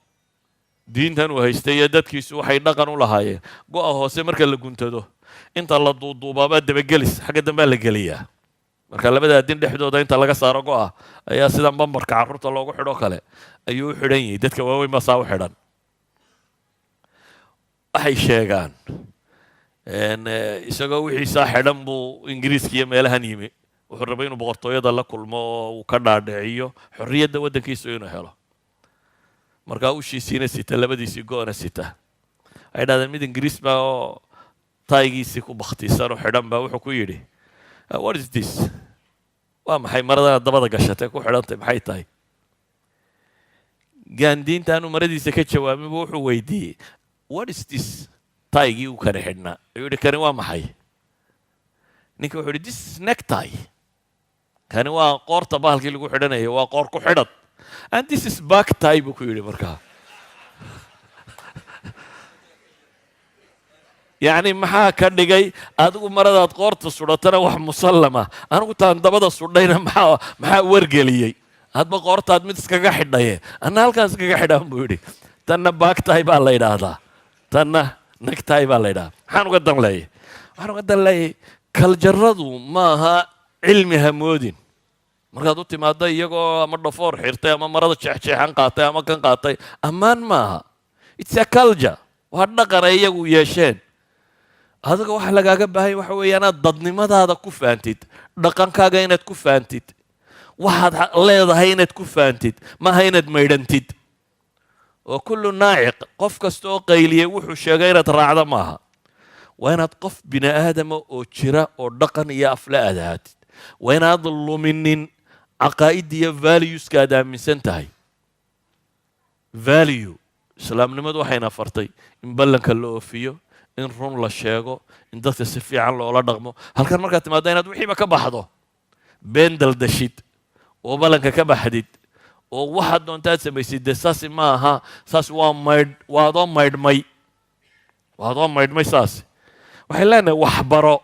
diintan uu haystay iyo dadkiisu waxay dhaqan u lahaayeen go'a hoose marka la guntado inta la duuduubaabaa dabagelis xagga dambea la geliyaa. marka labadaa din dhexdooda inta laga saaro go'a ayaa sidan bambarka carruurta loogu xidho kale ayuu u xidhan yahay. dadka waaweyn baa saa u xidhan. waxay sheegaan isagoo wixiisaa xidhan buu ingiriiska iyo meelahan yimi. wuxuu rabay inuu boqortooyada la kulmo oo uu ka dhaadhiciyo xorriyadda waddankiisa inuu helo. markaa ushiisiina sita, labadiisii go'na sita. waxay dhahdeen mid ingiriis baa oo taygiisii ku bakhtiisan oo xidhan baa wuxuu ku yidhi what is this? waa maxay maradana dabada gashatee ku xidhantay maxay tahay? gaandiintaanu maradiisa ka jawaabin buu wuxuu weydiiyey what is this taygii uu kani xidhnaa ayuu yidhi kani waa maxay ninka wuxuu yidhi this is necktie kani waa qoorta bahalkii lagu xidhanayay waa qoor ku xidhad and this is back tie buu ku yidhi markaa yacni maxaa ka dhigay adigu maradaad qoorta sudhatana wax musallama anigu taan dabada sudhayna maxaa wargeliyey hadba qoortaad mid iskaga xidhaye anna halkaan iskaga xidhaan buu yidhi tanna baagtahay baa la yidhaahdaa tanna nagtahay baa la yidhahdaa maxaan uga dan leeyay waxaan uga dan leeyay kaljaradu maaha cilmi hamoodin markaad u timaadda iyagoo ama dhafoor xirtay ama marada jeexjeexan qaatay ama kan qaatay ammaan maaha it's a culture waa dhaqan ay iyagu yeesheen adiga waxa lagaaga baahanya waxa weeye inaad dadnimadaada ku faantid dhaqankaaga inaad ku faantid waxaad leedahay inaad ku faantid maaha inaad maydhantid oo kullu naaciq qof kasta oo qayliyey wuxuu sheegay inaad raacda maaha waa inaad qof bini aadama oo jira oo dhaqan iyo afla aad ahaatid waa inaad luminin caqaa'idda iyo valueska aad aaminsan tahay value islaamnimadu waxayna fartay in ballanka la oofiyo in run la sheego in dadka si fiican loola dhaqmo halkan markaad timaadda inaad wixiiba ka baxdo been daldashid oo ballanka ka baxdid oo waxaad doontaad samaysid dee saasi ma aha saas waa adoo maydhmay saasi waxay leenahay waxbaro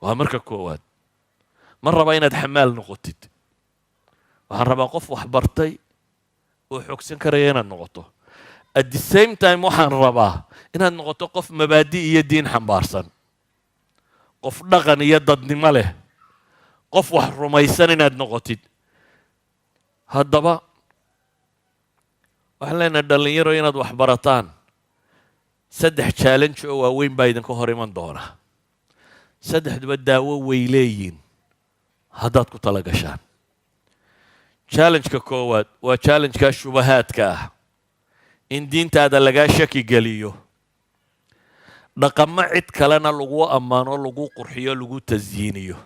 waa marka koowaad ma raba inaad xamaal noqotid waxaan rabaa qof waxbartay oo xogsan karaya inaad noqoto at the same time waxaan rabaa inaad noqoto qof mabaadi iyo diin xambaarsan qof dhaqan iyo dadnimo leh qof wax rumaysan inaad noqotid haddaba waxaan leenahay dhallinyaro inaad wax barataan 3 challenge oo waaweyn baa idinka hor iman doona 3duba daawo way leeyiin haddaad ku tala gashaan challenge-ka koowaad waa challenge-ka shubahaadka ah in diintaada lagaa shaki geliyo dhaqamo cid kalena lagu ammaano lagu qurxiyo lagu tasyiiniyo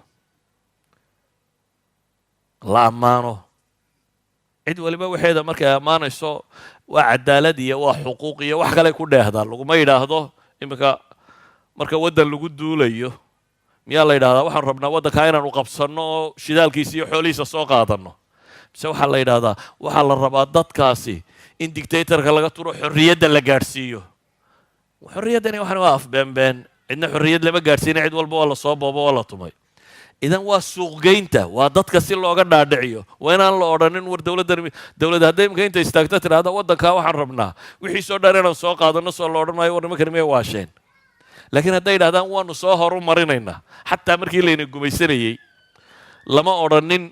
la ammaano cid waliba waxeeda markay ammaanayso waa cadaalad iyo waa xuquuq iyo wax kale ku dheehdaan laguma yidhaahdo iminka marka waddan lagu duulayo miyaa la yidhahdaa waxaan rabnaa waddankaa inaanu qabsanno oo shidaalkiisa iyo xoolihiisa soo qaadanno mise waxaa la yidhaahdaa waxaa la rabaa dadkaasi in dictatorka laga turo xorriyadda la gaadhsiiyo xorriyaddani waxaan waa afbeenbeen cidna xorriyad lama gaadhsiina cid walba waa la soo boobo waa la tumay idan waa suuqgeynta waa dadka si looga dhaadhiciyo waa inaan la odhanin war dowladda hadday imika inta istaagto tidhaahda waddankaa waxaan rabnaa wixiisoo dhan inaan soo qaadanno soo la odhan maayo war nimankani miyay waasheen laakiin hadday yidhahdaan waanu soo horu marinaynaa xataa markii layna gumaysanayey lama odhanin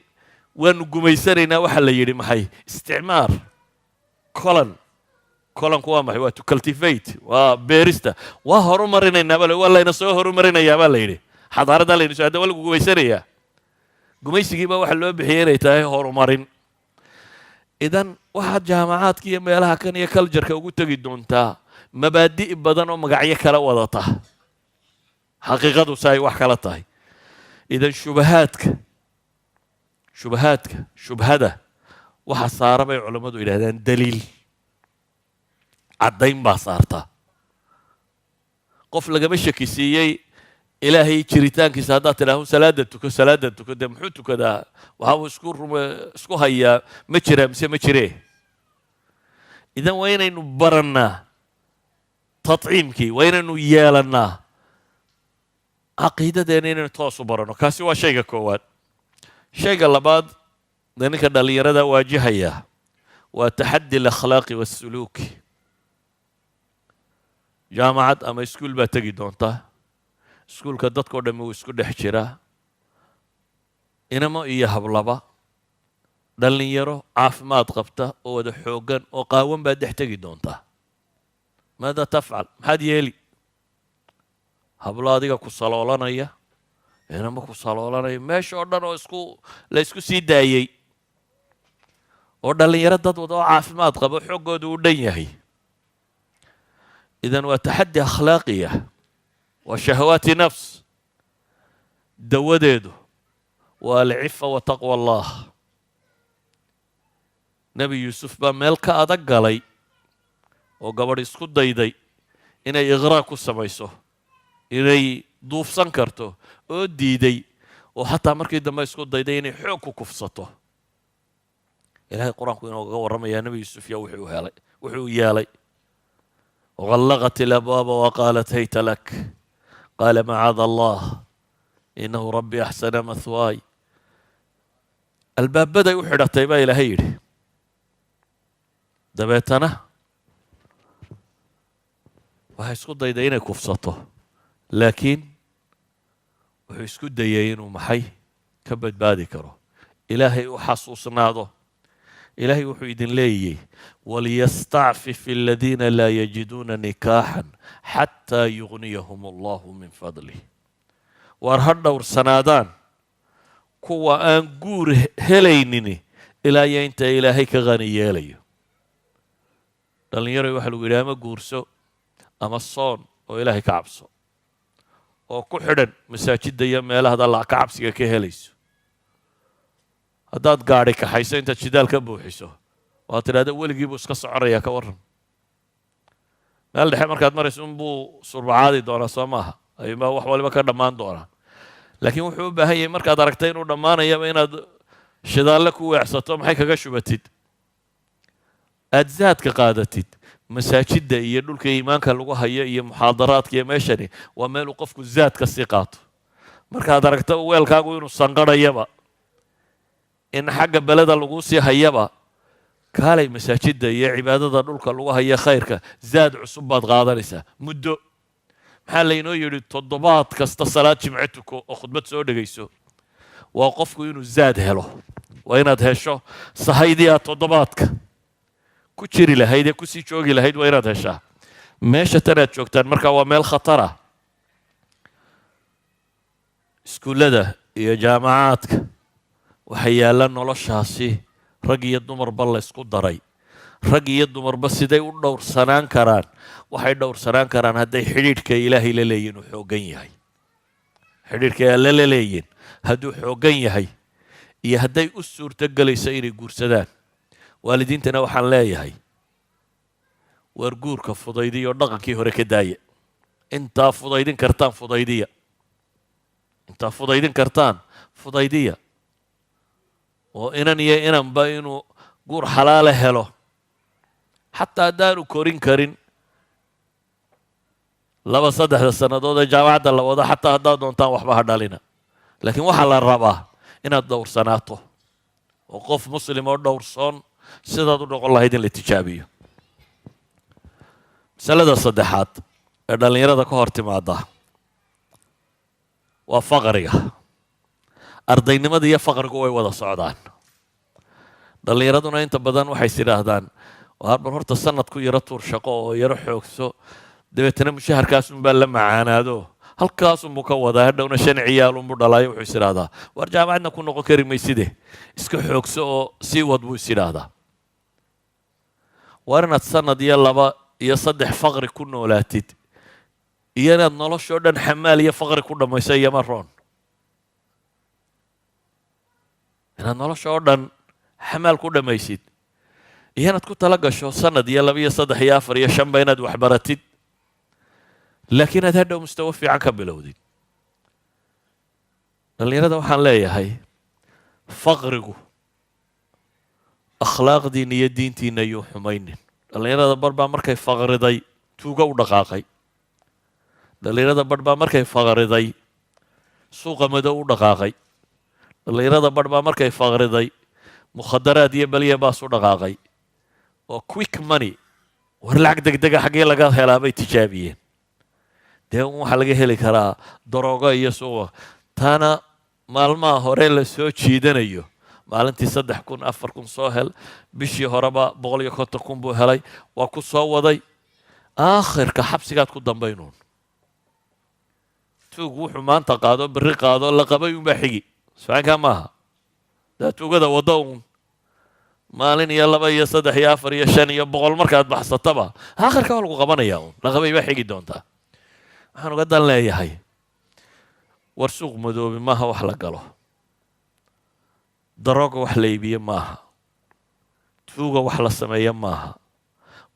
waanu gumaysanaynaa waxaa la yidhi maxay isticmaar colanku waa maxay waa to cultivate waa beerista waa horu marinaynaa waa layna soo horu marinayaa baa la yidhi xadaaraddaa layna soo hadda waa lagu gumaysanayaa gumaysigiiba waxaa loo bixiyay inay tahay horumarin idan waxaad jaamacaadka iyo meelaha kan iyo cultureka ugu tegi doontaa mabaadi' badan oo magacyo kala wadata xaqiiqadu si ay wax kala tahay idan shubhada waxa saara bay culammadu yidhahdaan daliil caddayn baa saarta qof lagama shakisiiyey ilaahay jiritaankiisa haddaad tidhaahdo salaada tuko dee muxuu tukadaa waxaabuu isku hayaa ma jiraa mise ma jiree idan waa inaynu barannaa tadciimkii waa inaynu yeelannaa caqiidadeena inaynu toos u baranno kaasi waa shayga koowaad shayga labaad dee ninka dhallinyarada waajihaya waa taxaddi alakhlaaqi waasuluuki jaamacad ama iskuul baa tegi doontaa iskuulka dadkao dhammi wuu isku dhex jiraa inamo iyo hablaba dhallinyaro caafimaad qabta oo wada xooggan oo qaawan baad dhex tegi doontaa maada tafcal maxaad yeeli hablo adiga ku saloolanaya inamo ku saloolanaya meesha oo dhan oo la isku sii daayey oo dhallinyaro dad wada oo caafimaad qaba xooggoodu u dhan yahay idan waa taxaddi akhlaaqiya waa shahawaati nafs dawadeedu waa alcifa wa taqwa allah nebi yuusuf baa meel ka adag galay oo gabadh isku dayday inay iqraa ku samayso, inay duufsan karto oo diiday, oo xataa markii dambe isku dayday inay xoog ku kufsato. ilaahay qur-aanku inoogaga warramayaa nebi yuusuf yaa wuxuu yeelay. وغلقت الأبواب وقالت هيت لك قال معاذ الله إنه ربي أحسن مثواي. الباب بدأ يحرتي با إلى هيري dabeetana waxay isku dayday inay kufsato, laakiin wuxuu isku dayay inuu maxay ka badbaadi karo. ilaahay u xasuusnaado. ilaahay wuxuu idin leeyay waliyastacfif aladiina laa yajiduuna nikaaxan xataa yugniyahum allahu min fadlih. waar ha dhowrsanaadaan kuwa aan guur helaynin ilaa iyo inta ilaahay ka qani yeelayo. dhallinyaroy waxa lagu yidhi ama guurso ama soon oo ilaahay ka cabso oo ku xidhan masaajidda iyo meelahaad alla ka cabsiga ka helayso. haddaad gaadhi kaxayso intaad shidaal ka buuxiso waad tidhahda weligiibuu iska soconayaa ka warran. meel dhexe markaad marayso unbuu surbacaadi doonaa soo maaha, ayuunbaa wax waliba ka dhammaan doonaa. laakiin wuxuu u baahan yahay markaad aragtay inuu dhammaanayaba inaad shidaalle ku weecsato, maxay kaga shubatid, aad zaadka qaadatid. masaajidda iyo dhulka iimaanka lagu hayo iyo muxaadaraadka iyo meeshani waa meeluu qofku zaadka sii qaato. markaad aragto weelkaagu inuu sanqarhayaba, in xagga beleda laguu sii hayaba, kaalay masaajidda iyo cibaadada dhulka lagu hayo khayrka zaad cusub baad qaadanaysaa muddo. maxaa laynoo yidhi toddobaad kasta salaad jimce tuko oo khudbad soo dhegayso. waa qofku inuu zaad helo, waa inaad hesho sahaydii aad toddobaadka ku jiri lahayd ee kusii joogi lahayd waa inaad heshaa. meesha tanaad joogtaan markaa waa meel khatar ah. iskuullada iyo jaamacaadka waxay yaallaan noloshaasi rag iyo dumarba la ysku daray. rag iyo dumarba siday u dhowrsanaan karaan, waxay dhowrsanaan karaan hadday xidhiidhka ilaahay la leeyihin uu xooggan yahay. xidhiidhka alle la leeyihin hadduu xooggan yahay iyo hadday u suurto gelayso inay guursadaan. waalidiintana waxaan leeyahay waar guurka fudaydiya oo dhaqankii hore ka daaya. intaa fudaydin kartaan fudaydiya. intaa fudaydin kartaan fudaydiya. oo inan iyo inanba inuu guur xalaale helo, xataa haddaanu korin karin 2-3 sannadood ee jaamacadda la wado, xataa haddaad doontaan waxba ha dhalina. laakiin waxaa la rabaa inaad dhowrsanaato oo qof muslim oo dhowrsoon sidaad u noqon lahayd in la tijaabiyo. masalada saddexaad ee dhallinyarada ka hor timaada waa faqriga. ardaynimada iyo faqrigu way wada socdaan. dhallinyaraduna inta badan waxay is idhaahdaan bal horta sanadku yaro tuur shaqo oo yaro xoogso, dabeetana mushaharkaasunbaa la macaanaado halkaasunbuu ka wadaa, hadhowna 5 ciyaalunbuu dhalaayo. wuxuu is idhaahdaa waar jaamacadna ku noqon kari mayside iska xoogso oo sii wad buu is idhaahdaa. waar inaad sanad iyo 2 iyo 3 faqri ku noolaatid iyo inaad noloshoo dhan xamaal iyo faqri ku dhammayso iyoma roon. inaad nolosha oo dhan xamaal ku dhammaysid iyo inaad ku tala gasho sanad iyo 2 iyo 3 iyo 4 iyo 5 inaad waxbaratid, laakiin aad hadhow mustawo fiican ka bilowdid. dhallinyarada waxaan leeyahay faqrigu akhlaaqdiina iyo diintiina ayuu xumaynin. dhallinyarada bar baa markay faqriday tuugo u dhaqaaqay. dhallinyarada bar baa markay faqriday suuqa madow u dhaqaaqay. dhallinyarada bar baa markay faqriday mukhadaraad iyo balya baas u dhaqaaqay. oo quick money, war lacag degdega xaggee laga helaa bay tijaabiyeen. dee waxaa laga heli karaa daroogo iyo suuqa. taana maalmaha hore la soo jiidanayo, maalintii 3,000 4,000 soo hel, bishii horeba 150,000 buu helay, waa ku soo waday. aakhirka xabsigaad ku dambaynuun. tuug wuxuu maanta qaado berri qaado la qabay unbaa xigi. isfahankaa maaha. daa tuugada waddo uun maalin iyo 2 iyo 3 iyo 4 iyo 5 iyo 100 markaad baxsataba aakhirka waa lagu qabanayaa uun, la qabay baa xigi doontaa. waxaan uga dan leeyahay war suuq madoobi maaha wax la galo, darooga wax la iibiye maaha, tuuga wax la sameeya maaha,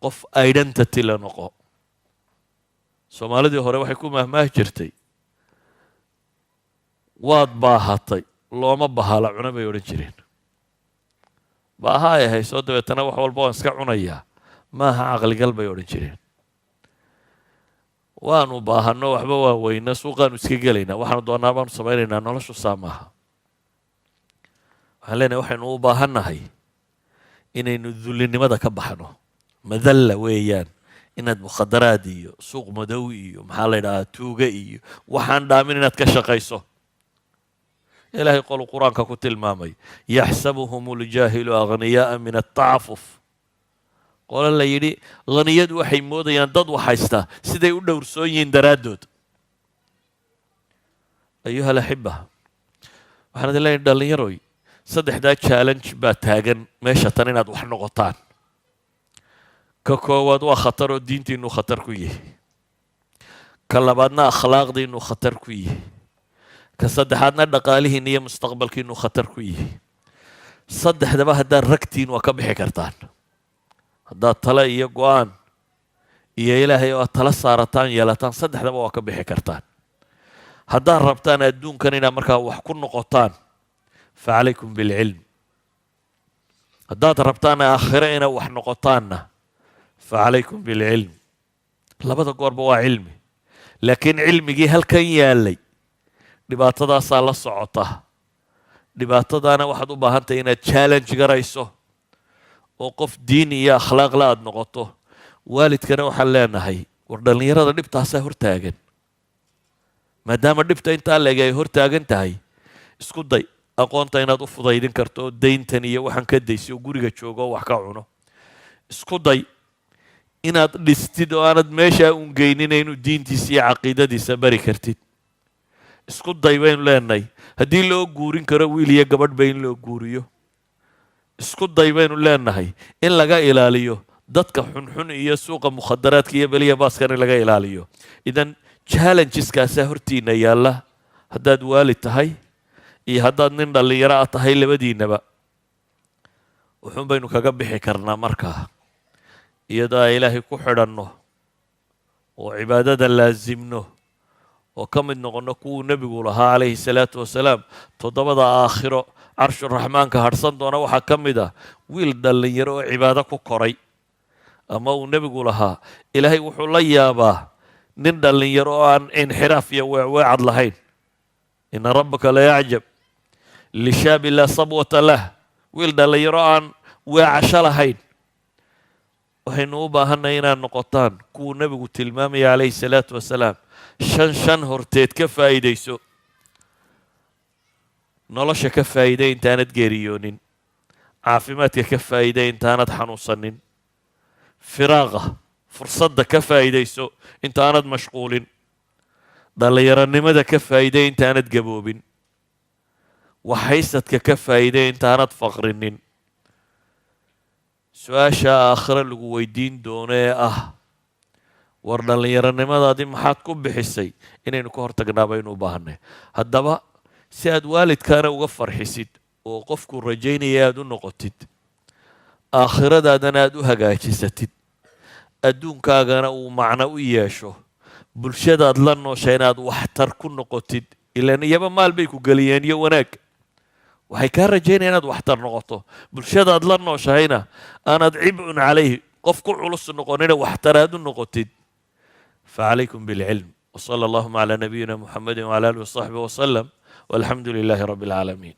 qof identity la noqo. soomaalidii hore waxay ku mahmaahi jirtay waad baahatay looma bahala cuna bay odhan jireen. baaha ay hayso dabeetana wax walba waan iska cunayaa maaha caqligal bay odhan jireen. waanu baahanno waxba waa weyna suuqaanu iska gelaynaa waxaanu doonnaa baanu samaynaynaa noloshu saa maaha. waxaan leenahay waxaynu u baahannahay inaynu dullinimada ka baxno. madalla weeyaan inaad mukhadaraad iyo suuq madow iyo maxaa la yidhahaa tuuga iyo waxaan dhaamin inaad ka shaqayso. ilaahay qolu qur-aanka ku tilmaamay yaxsabuhum اljaahilu aghniyaaa min atacafuf. qole la yidhi haniyadu waxay moodayaan dad wax haystaa siday u dhowrsoon yihiin daraaddood. ayuha alaxiba, waxaan idin leeyahay dhallinyaroy, saddexdaa challenge baa taagan meesha tan inaad wax noqotaan. ka koowaad waa khatar oo diintiinuu khatar ku yihi. ka labaadna akhlaaqdiinuu khatar ku yihi. ka saddexaadna dhaqaalihiin iyo mustaqbalkiinuu khatar ku yihi. saddexdaba haddaad ragtiin waa ka bixi kartaan. haddaad tale iyo go-aan iyo ilaahay oo aad tala saarataan yeelataan saddexdaba waa ka bixi kartaan. haddaad rabtaan adduunkan inaad markaa wax ku noqotaan fa calaykum bilcilm. haddaad rabtaan aakhiro inaad wax noqotaanna fa calaykum bilcilm. labada goorba waa cilmi, laakiin cilmigii halkan yaalay dhibaatadaasaa la socota. dhibaatadaana waxaad u baahan tahay inaad challenge garayso oo qof diin iyo akhlaaqla aad noqoto. waalidkana waxaan leenahay war dhallinyarada dhibtaasaa hortaagan. maadaama dhibta intaa leeg ay hortaagan tahay, isku day aqoonta inaad u fudaydin karto oo dayntan iyo waxaan ka daysi oo guriga joogo oo wax ka cuno. isku day inaad dhistid oo aanad meeshaa un geynina inuu diintiisa iyo caqiidadiisa bari kartid. isku day baynu leenahay haddii loo guurin karo wiil iyo gabadhba in loo guuriyo. isku day baynu leenahay in laga ilaaliyo dadka xunxun iyo suuqa mukhadaraadka iyo beliya baaskan in laga ilaaliyo. idan challengeskaasa hortiina yaalla haddaad waalid tahay iyo haddaad nin dhallinyaro ah tahay labadiinaba. wuxuun baynu kaga bixi karnaa markaa iyadoo ay ilaahay ku xidhanno oo cibaadada laasimno oo ka mid noqonno kuwuu nebigu lahaa calayhi salaatu wasalaam 7 aakhiro carshuraxmaanka hadhsan doona waxaa ka mid ah wiil dhallinyaro oo cibaado ku koray. ama uu nebigu lahaa ilaahay wuxuu la yaabaa nin dhallinyaro oo aan inxiraaf iyo weecweecad lahayn. ina rabbaka la yacjab lishaabi laa sabwata lah. wiil dhallinyaro aan weecasho lahayn. waxaynu u baahannahay inaad noqotaan kuwuu nebigu tilmaamaya calayhi salaatu wasalaam. shan horteed ka faa'iidayso. nolosha ka faa'iiday intaanad geeriyoonin. caafimaadka ka faa'iiday intaanad xanuunsanin. firaaqa fursadda ka faa'iidayso intaanad mashquulin. dhallinyaronimada ka faa'iiday intaanad gaboobin. waxhaysadka ka faa'iiday intaanad faqrinin. su-aasha aakhiro lagu weydiin doono ee ah war dhallinyaronimadaadii maxaad ku bixisay inaynu ka hortagnaa baynu u baahanay. haddaba si aad waalidkaana uga farxisid oo qofku rajaynaya aad u noqotid, aakhiradaadana aad u hagaajisatid, adduunkaagana uu macno u yeesho, bulshadaad la noosha inaad waxtar ku noqotid. ilaan iyaba maal bay ku geliyeen iyo wanaag. waxay kaa rajaynaya inaad waxtar noqoto. bulshadaad la nooshahayna aanaad cib'un calayhi qof ku culus noqonina waxtar aad u noqotid. فعليكم بالعلم. وصلى اللهم على نبينا محمد وعلى آله وصحبه وسلم والحمد لله رب العالمين.